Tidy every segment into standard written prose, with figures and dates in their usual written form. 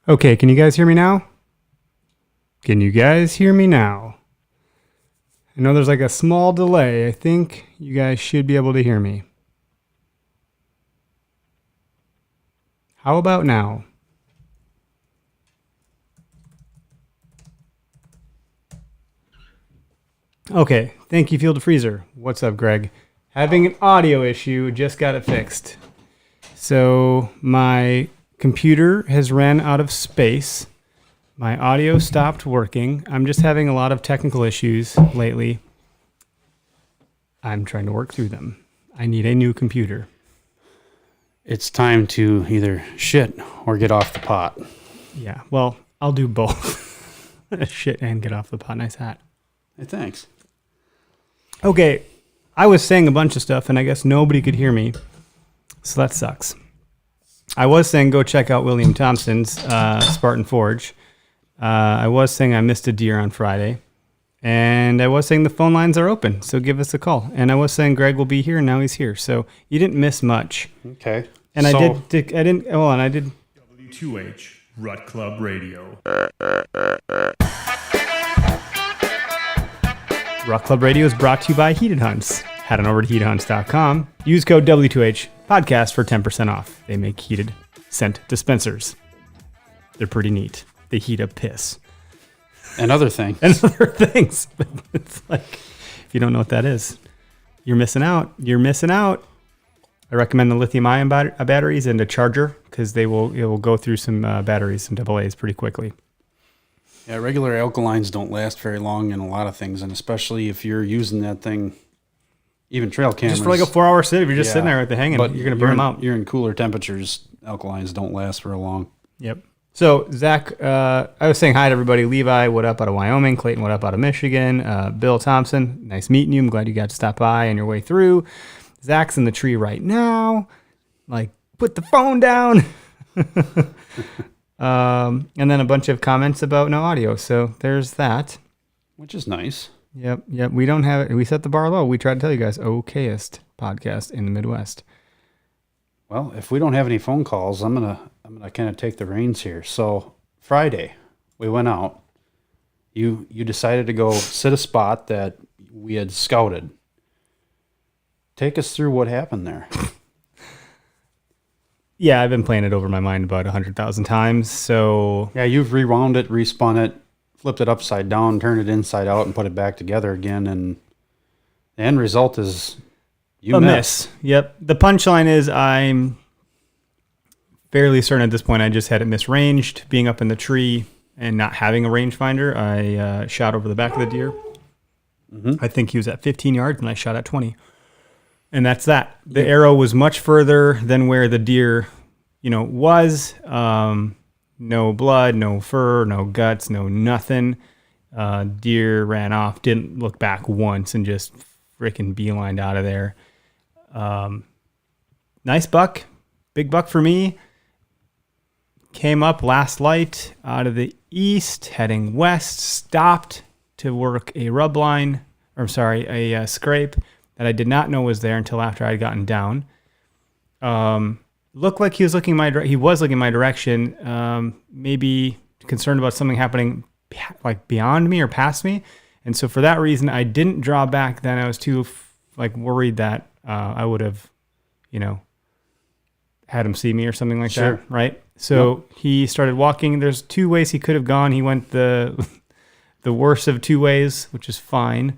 Okay, can you guys hear me now? Can you guys hear me now? I know there's like a small delay. I think you guys should be able to hear me. How about now? Okay, thank you, Field of Freezer. What's up, Greg? Having an audio issue, just got it fixed. So my computer has ran out of space. My audio stopped working. I'm just having a lot of technical issues lately. I'm trying to work through them. I need a new computer. It's time to either shit or get off the pot. Yeah, well, I'll do both. Shit and get off the pot. Nice hat. Hey, thanks. Okay, I was saying a bunch of stuff, and I guess nobody could hear me, so that sucks. I was saying go check out William Thompson's Spartan Forge. I was saying I missed a deer on Friday, and I was saying the phone lines are open, so give us a call. And I was saying Greg will be here, and now he's here, so you didn't miss much. Okay. And I did. W2H Rut Club Radio. Rut Club Radio is brought to you by Heated Hunts. Head on over to heatedhunts.com. Use code W2H podcast for 10% off. They make heated scent dispensers. They're pretty neat. They heat up piss. And other things. And other things. But it's like, if you don't know what that is, you're missing out. You're missing out. I recommend the lithium-ion batteries and a charger because it will go through some batteries, some AA's pretty quickly. Yeah, regular alkalines don't last very long in a lot of things, and especially if you're using that thing, even trail cameras. Just for like a 4-hour sit, if you're just sitting there with the hanging, but you're going to burn them out. You're in cooler temperatures, alkalines don't last for long. Yep. So, Zach, I was saying hi to everybody. Levi, what up out of Wyoming? Clayton, what up out of Michigan? Bill Thompson, nice meeting you. I'm glad you got to stop by on your way through. Zach's in the tree right now. Like, put the phone down. And then a bunch of comments about no audio. So there's that. Which is nice. Yep. We don't have it. We set the bar low. We tried to tell you guys, okayest podcast in the Midwest. Well, if we don't have any phone calls, I'm gonna kind of take the reins here. So Friday, we went out. You decided to go sit a spot that we had scouted. Take us through what happened there. Yeah, I've been playing it over my mind about 100,000 times. So yeah, you've rewound it, respun it, flipped it upside down, turned it inside out, and put it back together again. And the end result is a miss. Yep. The punchline is I'm fairly certain at this point I just had it misranged, being up in the tree and not having a rangefinder. I shot over the back of the deer. Mm-hmm. I think he was at 15 yards, and I shot at 20. And that's that. The arrow was much further than where the deer, was. No blood, no fur, no guts, no nothing. Deer ran off, didn't look back once, and just freaking beelined out of there. Nice buck. Big buck for me. Came up last light out of the east, heading west, stopped to work a a scrape that I did not know was there until after I had gotten down. Looked like he was looking my direction, maybe concerned about something happening like beyond me or past me. And so for that reason, I didn't draw back then. I was too worried that I would have, had him see me or something like that, right? So He started walking. There's two ways he could have gone. He went the worst of two ways, which is fine.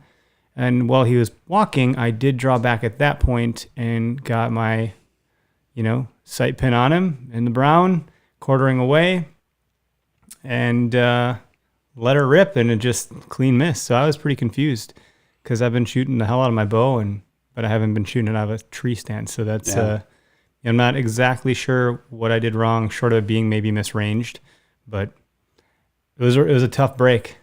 And while he was walking, I did draw back at that point and got my, sight pin on him in the brown, quartering away, and let her rip, and it just clean miss. So I was pretty confused because I've been shooting the hell out of my bow, but I haven't been shooting it out of a tree stand. So that's I'm not exactly sure what I did wrong, short of it being maybe misranged, but it was a tough break.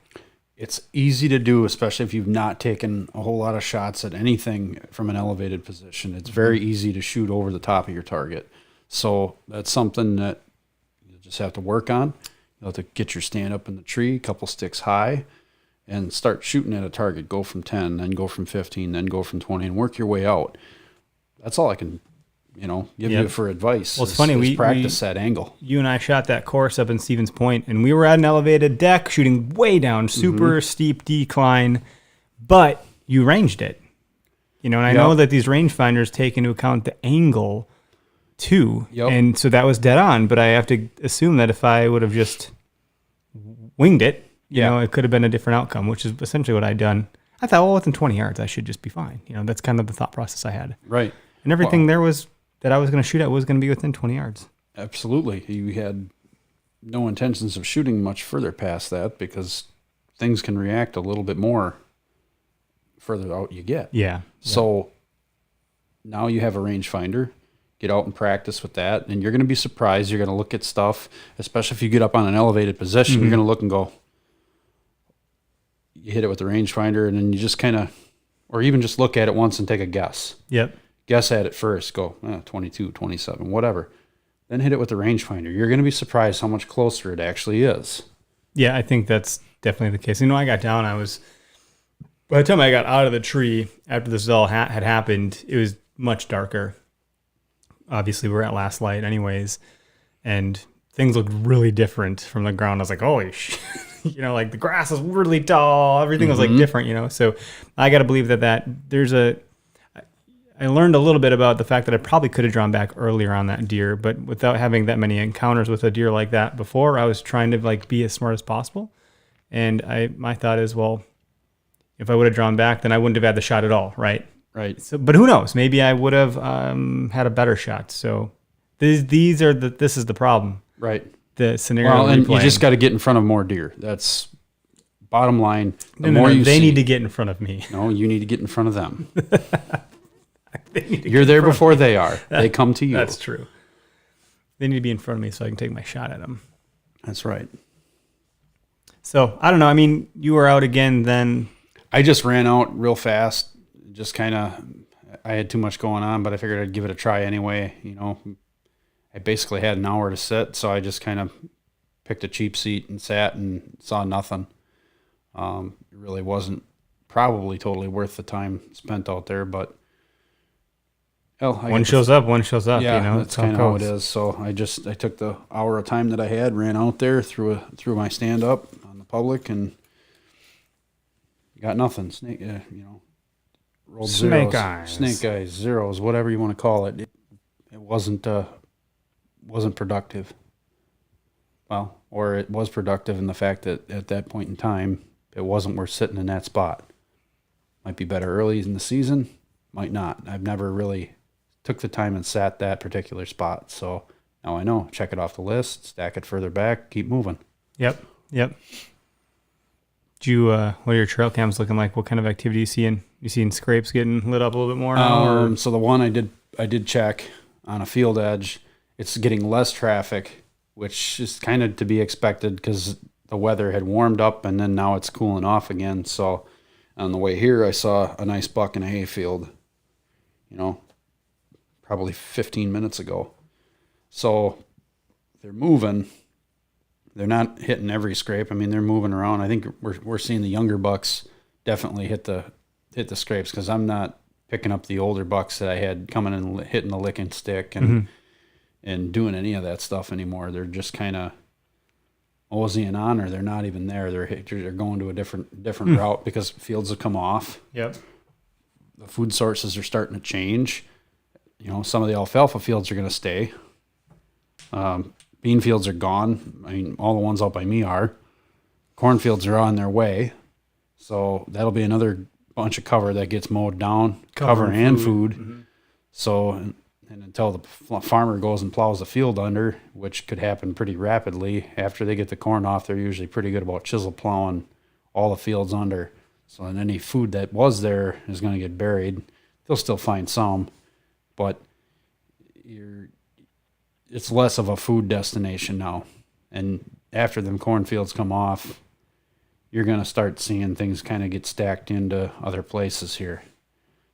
It's easy to do, especially if you've not taken a whole lot of shots at anything from an elevated position. It's very easy to shoot over the top of your target. So that's something that you just have to work on. You'll have to get your stand up in the tree, a couple sticks high, and start shooting at a target. Go from 10, then go from 15, then go from 20, and work your way out. That's all I can give you for advice. Well, it's funny. We practice that angle. You and I shot that course up in Stevens Point, and we were at an elevated deck shooting way down, super steep decline, but you ranged it. And I know that these rangefinders take into account the angle too. Yep. And so that was dead on, but I have to assume that if I would have just winged it, it could have been a different outcome, which is essentially what I'd done. I thought, well, within 20 yards, I should just be fine. That's kind of the thought process I had. Right. And everything there was that I was going to shoot at was going to be within 20 yards. Absolutely. You had no intentions of shooting much further past that because things can react a little bit more further out you get. Yeah. So now you have a rangefinder. Get out and practice with that, and you're going to be surprised. You're going to look at stuff, especially if you get up on an elevated position. You're going to look and go, you hit it with the rangefinder, and then you just kind of, or even just look at it once and take a guess. Yep. Guess at it first. Go 22, 27, whatever. Then hit it with the rangefinder. You're going to be surprised how much closer it actually is. Yeah, I think that's definitely the case. I got down. By the time I got out of the tree after this all had happened, it was much darker. Obviously, we're at last light anyways, and things looked really different from the ground. I was like, holy shit. Like the grass was really tall. Everything was like different, So I got to believe that I learned a little bit about the fact that I probably could have drawn back earlier on that deer, but without having that many encounters with a deer like that before, I was trying to be as smart as possible. And my thought is, well, if I would have drawn back, then I wouldn't have had the shot at all, right? Right. So, but who knows? Maybe I would have had a better shot. So this is the problem. Right. The scenario. Well, and you just got to get in front of more deer. That's bottom line. They need to get in front of me. No, you need to get in front of them. You're there before they are. They come to you. That's true. They need to be in front of me so I can take my shot at them. That's right. So I don't know. You were out again then. I just ran out real fast. Just kind of, I had too much going on, but I figured I'd give it a try anyway. I basically had an hour to sit, so I just kind of picked a cheap seat and sat and saw nothing. It really wasn't probably totally worth the time spent out there, but one shows up. Yeah, that's kind of how it is. So I took the hour of time that I had, ran out there, threw my stand up on the public, and got nothing. Rolled snake eyes, zeros, whatever you want to call it. It wasn't productive. Well, or it was productive in the fact that at that point in time, it wasn't worth sitting in that spot. Might be better early in the season, might not. I've never really took the time and sat that particular spot. So now I know. Check it off the list, stack it further back, keep moving. Yep. Do you, what are your trail cams looking like? What kind of activity you seeing scrapes getting lit up a little bit more now? So the one I did check on a field edge, it's getting less traffic, which is kind of to be expected because the weather had warmed up and then now it's cooling off again. So on the way here, I saw a nice buck in a hayfield, probably 15 minutes ago. So they're moving. They're not hitting every scrape. They're moving around. I think we're seeing the younger bucks definitely hit the scrapes because I'm not picking up the older bucks that I had coming and hitting the licking stick and doing any of that stuff anymore. They're just kind of moseying on, or they're not even there. They're going to a different route because fields have come off. Yep. The food sources are starting to change. Some of the alfalfa fields are going to stay. Bean fields are gone. All the ones out by me are. Cornfields are on their way. So that'll be another bunch of cover that gets mowed down, cover and food. Mm-hmm. So, and until the farmer goes and plows the field under, which could happen pretty rapidly, after they get the corn off, they're usually pretty good about chisel plowing all the fields under. So then any food that was there is going to get buried. They'll still find some, but it's less of a food destination now. And after them cornfields come off, you're going to start seeing things kind of get stacked into other places here.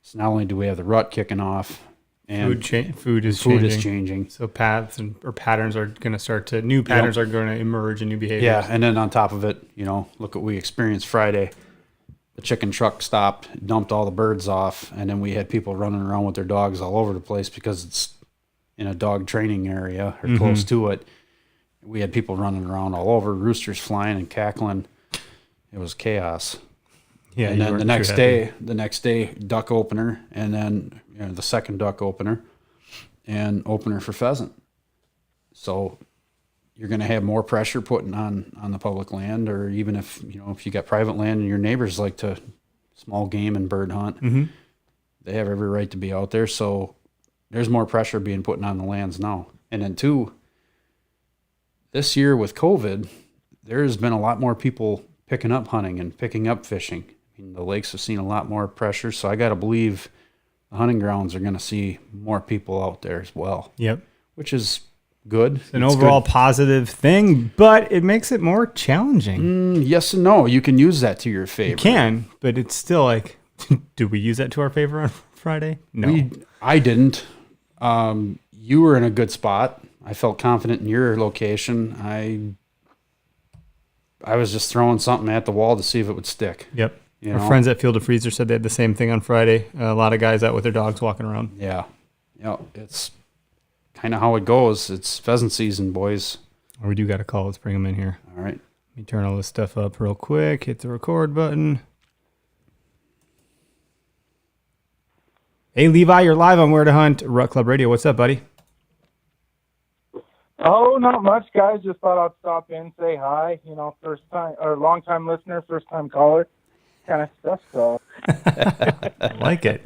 So not only do we have the rut kicking off, and food is changing. So paths or patterns are going to start to, new patterns are going to emerge and new behaviors. Yeah, and then on top of it, look what we experienced Friday. The chicken truck stopped, dumped all the birds off, and then we had people running around with their dogs all over the place because in a dog training area or close to it. We had people running around all over, roosters flying and cackling. It was chaos. Yeah, and then the next day, duck opener, and then the second duck opener, and opener for pheasant. So you're going to have more pressure putting on the public land, or even if you got private land and your neighbors like to small game and bird hunt, they have every right to be out there. So there's more pressure being put on the lands now. And then two, this year with COVID, there's been a lot more people picking up hunting and picking up fishing. I mean, the lakes have seen a lot more pressure, so I got to believe the hunting grounds are going to see more people out there as well. Yep. Which is good. It's an overall positive thing, but it makes it more challenging. Yes and no. You can use that to your favor. You can, but it's still like, did we use that to our favor on Friday? No. I didn't. You were in a good spot. I felt confident in your location. I was just throwing something at the wall to see if it would stick. Yep. Our friends at Field of Freezer said they had the same thing on Friday. A lot of guys out with their dogs walking around. Yeah. It's kind of how it goes. It's pheasant season, boys. Or we do got a call. Let's bring them in here. All right. Let me turn all this stuff up real quick. Hit the record button. Hey, Levi, you're live on Where to Hunt, Rut Club Radio. What's up, buddy? Oh, not much, guys. Just thought I'd stop in, say hi. First time or long time listener, first time caller, kind of stuff. So I like it.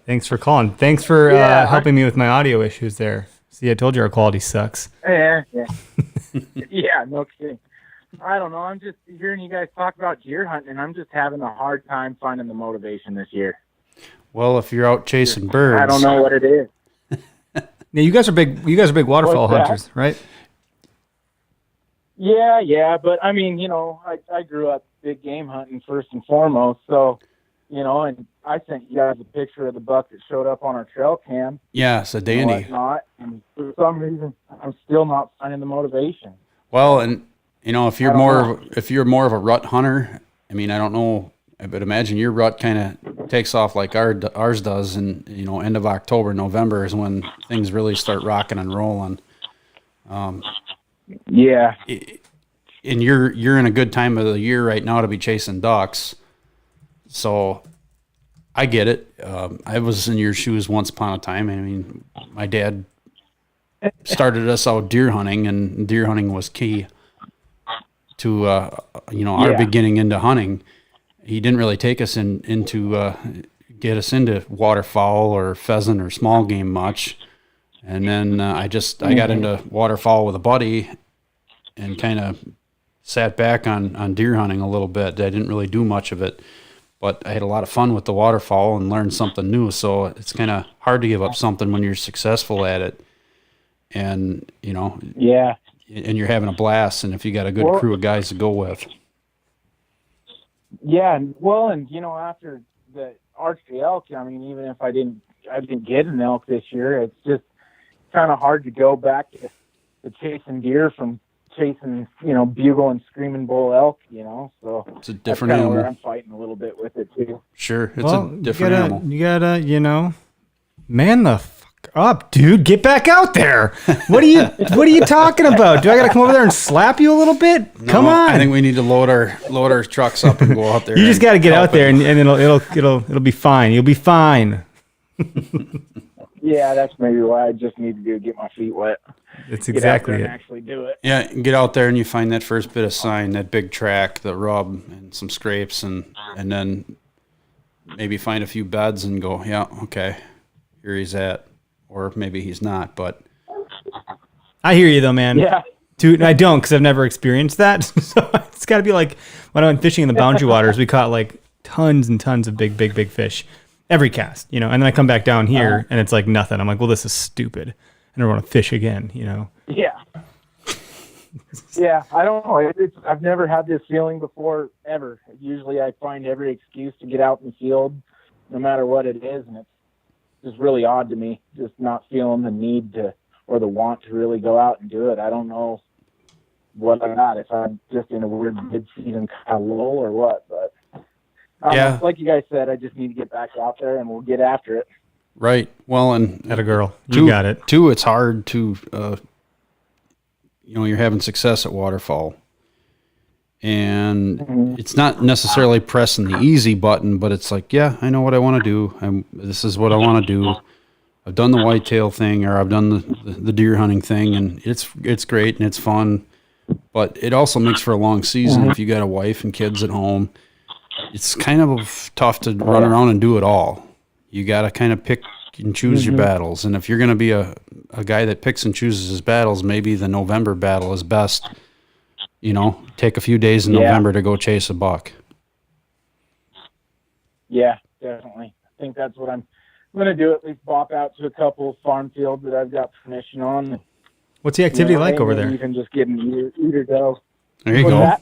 Thanks for calling. Thanks for helping me with my audio issues there. See, I told you our quality sucks. Yeah. Yeah, no kidding. I don't know. I'm just hearing you guys talk about deer hunting, and I'm just having a hard time finding the motivation this year. Well, if you're out chasing birds, I don't know what it is. Now, you guys are big waterfowl hunters, right? Yeah. But I mean, I grew up big game hunting first and foremost. So, and I sent you guys a picture of the buck that showed up on our trail cam. Yeah, it's a dandy. And whatnot, and for some reason, I'm still not finding the motivation. Well, and if you're more of a rut hunter, I mean, I don't know. I would imagine your rut kind of takes off like ours does, and end of October, November is when things really start rocking and rolling. Yeah. And you're in a good time of the year right now to be chasing ducks, so I get it. I was in your shoes once upon a time. I mean, my dad started us out deer hunting, and deer hunting was key to our beginning into hunting. He didn't really take us into get us into waterfowl or pheasant or small game much. And then I got into waterfowl with a buddy and kind of sat back on deer hunting a little bit. I didn't really do much of it, but I had a lot of fun with the waterfowl and learned something new. So it's kind of hard to give up something when you're successful at it. And, and you're having a blast. And if you got a good crew of guys to go with. Yeah, well, and after the archery elk, I mean, even if I didn't get an elk this year, it's just kind of hard to go back to chasing deer from chasing, bugle and screaming bull elk, So it's a different animal. Where I'm fighting a little bit with it too. Sure, it's a different animal. You gotta, man the fuck up, dude. Get back out there. What are you talking about? Do I gotta come over there and slap you a little bit? No, come on. I think we need to load our trucks up and go out there. You just gotta get out there and it'll be fine. You'll be fine. Yeah, that's maybe why I just need to do get my feet wet. It's exactly it. And actually do it. Yeah, get out there and you find that first bit of sign, that big track, the rub, and some scrapes, and then maybe find a few beds and go, yeah, okay, here he's at. Or maybe he's not, but I hear you though, man. Yeah. Dude, I don't because I've never experienced that. So it's got to be like when I went fishing in the boundary waters, we caught like tons and tons of big fish every cast, and then I come back down here and it's like nothing. I'm like, well, this is stupid. I never want to fish again, Yeah. Yeah, I don't know. I've never had this feeling before, ever. Usually I find every excuse to get out in the field, no matter what it is, and it's just really odd to me, just not feeling the need to or the want to really go out and do it. I don't know what I'm at, if I'm just in a weird mid-season kind of lull or what, but like you guys said, I just need to get back out there and we'll get after it. Right. Well, and At a girl. You got it. Two, it's hard to, you're having success at waterfowl. And it's not necessarily pressing the easy button, but it's like, yeah, I know what I want to do. This is what I want to do. I've done the whitetail thing, or I've done the deer hunting thing, and it's great and it's fun. But it also makes for a long season if you got a wife and kids at home. It's kind of tough to run around and do it all. You got to kind of pick and choose your battles. And if you're going to be a guy that picks and chooses his battles, maybe the November battle is best. Take a few days in November to go chase a buck. Yeah, definitely. I think that's what I'm going to do, at least bop out to a couple of farm fields that I've got permission on. What's the activity like over there? Even just getting eater go. There you go.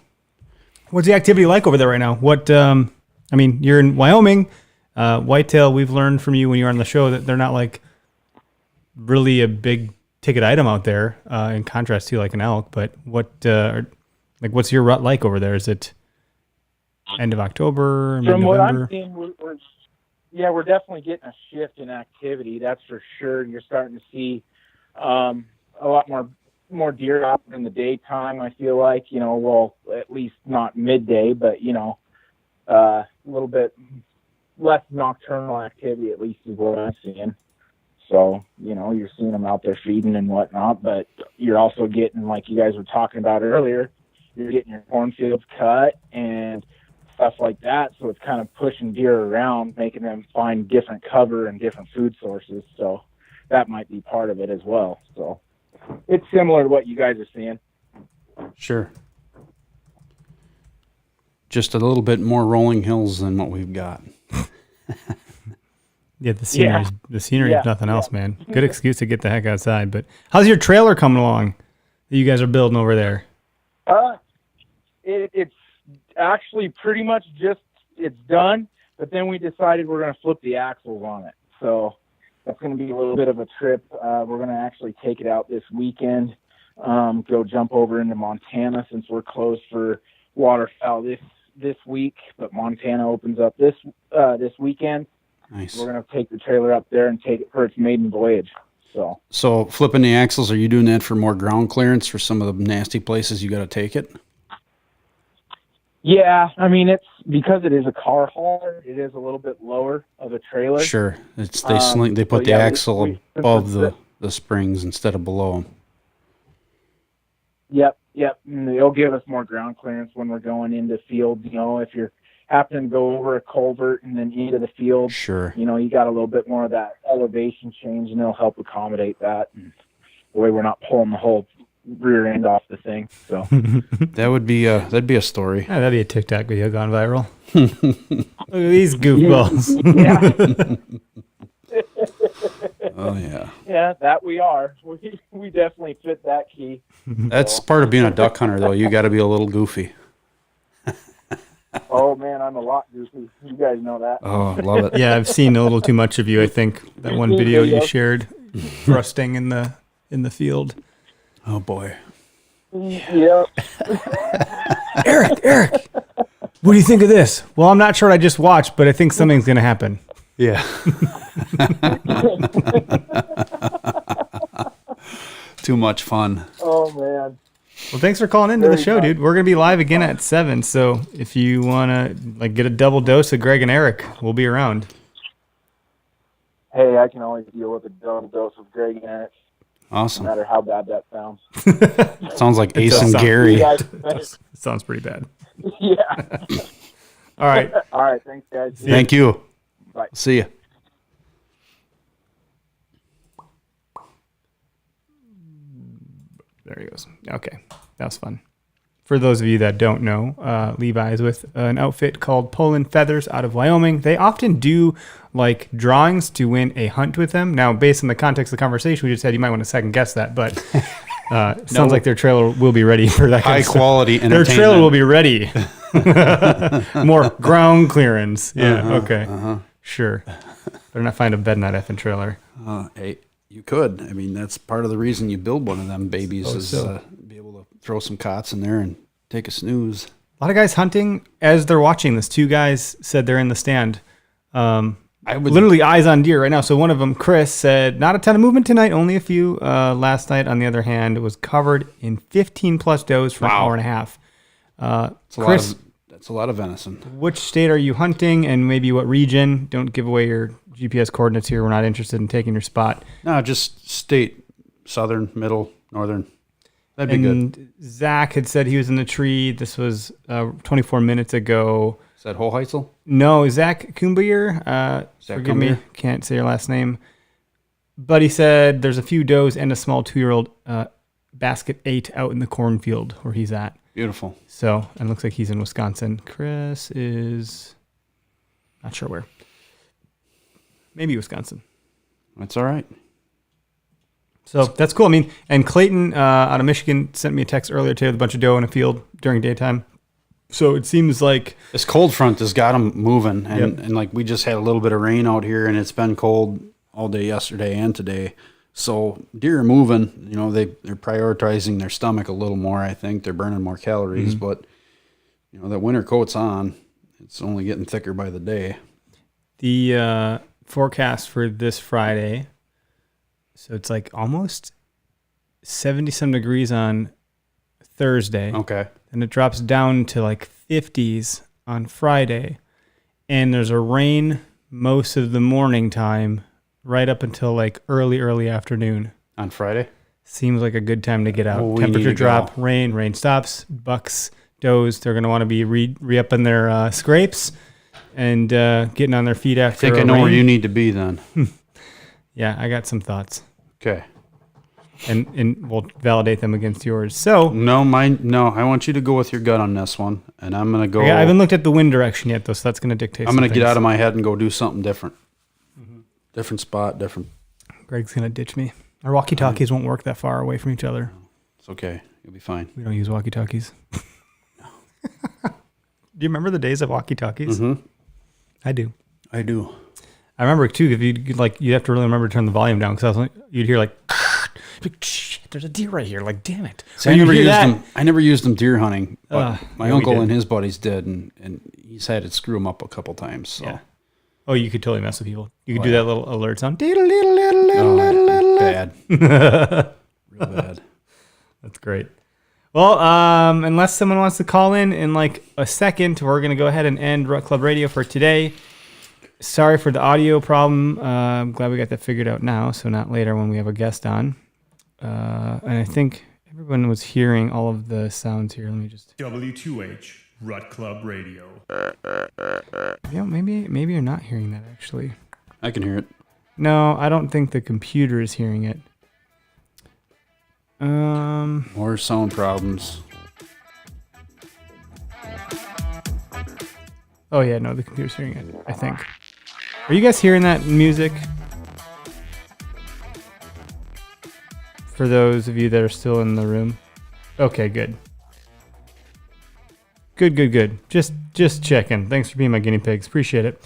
What's the activity like over there right now? What, you're in Wyoming. Whitetail, we've learned from you when you were on the show that they're not like really a big ticket item out there, in contrast to like an elk. But what's your rut like over there? Is it end of October, From mid-November? what I'm seeing, we're definitely getting a shift in activity. That's for sure. You're starting to see a lot more deer out in the daytime. I feel like, at least not midday, but a little bit less nocturnal activity, at least is what I'm seeing. So, you're seeing them out there feeding and whatnot, but you're also getting, like you guys were talking about earlier, you're getting your cornfields cut and stuff like that. So it's kind of pushing deer around, making them find different cover and different food sources. So that might be part of it as well. So it's similar to what you guys are seeing. Sure. Just a little bit more rolling hills than what we've got. Yeah, the scenery is nothing else, man. Good excuse to get the heck outside. But how's your trailer coming along that you guys are building over there? It's actually pretty much it's done, but then we decided we're going to flip the axles on it. So that's going to be a little bit of a trip. We're going to actually take it out this weekend, go jump over into Montana since we're closed for waterfowl this week, but Montana opens up this weekend. Nice. We're going to take the trailer up there and take it for its maiden voyage. So flipping the axles, are you doing that for more ground clearance for some of the nasty places you got to take it? Yeah, it's because it is a car hauler. It is a little bit lower of a trailer. Sure, they put the axle above the springs instead of below them. Yep. And they'll give us more ground clearance when we're going into fields. If you're happening to go over a culvert and then into the field, sure. You got a little bit more of that elevation change, and it'll help accommodate that. And the way we're not pulling the whole rear end off the thing. So that'd be a story. Yeah, that'd be a TikTok video gone viral. Look at these goofballs. Yeah. Oh yeah. Yeah, that we are. We definitely fit that key. That's part of being a duck hunter, though. You got to be a little goofy. Oh man, I'm a lot goofy. You guys know that. Oh, I love it. Yeah, I've seen a little too much of you. I think that one video you shared, thrusting in the field. Oh boy. Yeah. Eric, what do you think of this? Well, I'm not sure what I just watched, but I think something's going to happen. Yeah. Too much fun. Oh man. Well, thanks for calling into the show, dude. We're going to be live again at 7, so if you want to get a double dose of Greg and Eric, we'll be around. Hey, I can always deal with a double dose of Greg and Eric. Awesome. No matter how bad that sounds. Sounds like Ace and Gary. Sounds pretty bad. Yeah. All right. All right. Thanks, guys. Thank you. Bye. See ya. There he goes. Okay. That was fun. For those of you that don't know, Levi's with an outfit called Poland Feathers out of Wyoming. They often do drawings to win a hunt with them. Now, based on the context of the conversation we just had, you might want to second guess that, but sounds like their trailer will be ready for that kind of stuff. High quality entertainment. Their trailer will be ready. More ground clearance. Yeah, okay. Sure. Better not find a bed in that effing trailer. Hey, you could. That's part of the reason you build one of them babies be able to throw some cots in there and take a snooze. A lot of guys hunting as they're watching this. 2 guys said they're in the stand. I would literally eyes on deer right now. So one of them, Chris, said, not a ton of movement tonight, only a few. Last night, on the other hand, it was covered in 15 plus does for an hour and a half. Chris, that's a lot of venison. which state are you hunting and maybe what region? Don't give away your GPS coordinates here. We're not interested in taking your spot. No, just state, southern, middle, northern. That'd be good. And Zach had said he was in the tree. This was 24 minutes ago. Is that Hoheitzel? No, Zach Kumbier. Zach Forgive me, Kumbier? can't say your last name. But he said there's a few does and a small 2-year-old basket 8 out in the cornfield where he's at. Beautiful. So, and it looks like he's in Wisconsin. Chris is not sure where. Maybe Wisconsin. That's all right. So that's cool. I mean, and Clayton out of Michigan sent me a text earlier today with a bunch of doe in a field during daytime. So it seems like This cold front has got them moving, and, Yep. and like we just had a little bit of rain out here, and it's been cold all day yesterday and today. So deer are moving. You know, they're prioritizing their stomach a little more. I think they're burning more calories, but you know that winter coat's on. It's only getting thicker by the day. the forecast for this Friday. So it's like almost 70-some degrees on Thursday. Okay. And it drops down to like 50s on Friday. And there's a rain most of the morning time right up until like early afternoon. On Friday. Seems like a good time to get out. Oh, we Temperature need to drop, go. rain stops, bucks, does. They're going to want to be re-upping their scrapes and getting on their feet after I think I a know where rain. you need to be then. Yeah, I got some thoughts. Okay. And we'll validate them against yours. So No, I want you to go with your gut on this one, and I'm gonna go. I haven't looked at the wind direction yet, though, so that's going to dictate. I'm gonna some get things. out of my head and go do something different. Different spot, different. Greg's going to ditch me. Our walkie-talkies won't work that far away from each other. It's okay. You'll be fine. We don't use walkie-talkies. Do you remember the days of walkie-talkies? Mm-hmm. I do. I do. I remember too. If you'd have to really remember to turn the volume down because you'd hear like, shit, there's a deer right here. Like, damn it! See, Or I you'd never hear used that. them. I never used them deer hunting, but my yeah, we uncle did. and his buddies did, and he's had it screw him up a couple times. So. Yeah. Oh, you could totally mess with people. You could Oh, do yeah. that little alert sound. Oh, bad. Real bad. That's great. Well, unless someone wants to call in like a second, we're going to go ahead and end Rut Club Radio for today. Sorry for the audio problem. I'm glad we got that figured out now, so not later when we have a guest on. And I think everyone was hearing all of the sounds here. Let me just... W2H Rut Club Radio. Yeah, maybe you're not hearing that, actually. I can hear it. No, I don't think the computer is hearing it. More sound problems. Oh yeah, no, the computer's hearing it, I think. Are you guys hearing that music? For those of you that are still in the room. Okay, good. Good. Just checking. Thanks for being my guinea pigs. Appreciate it.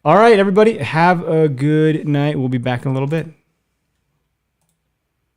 All right, everybody, have a good night. We'll be back in a little bit.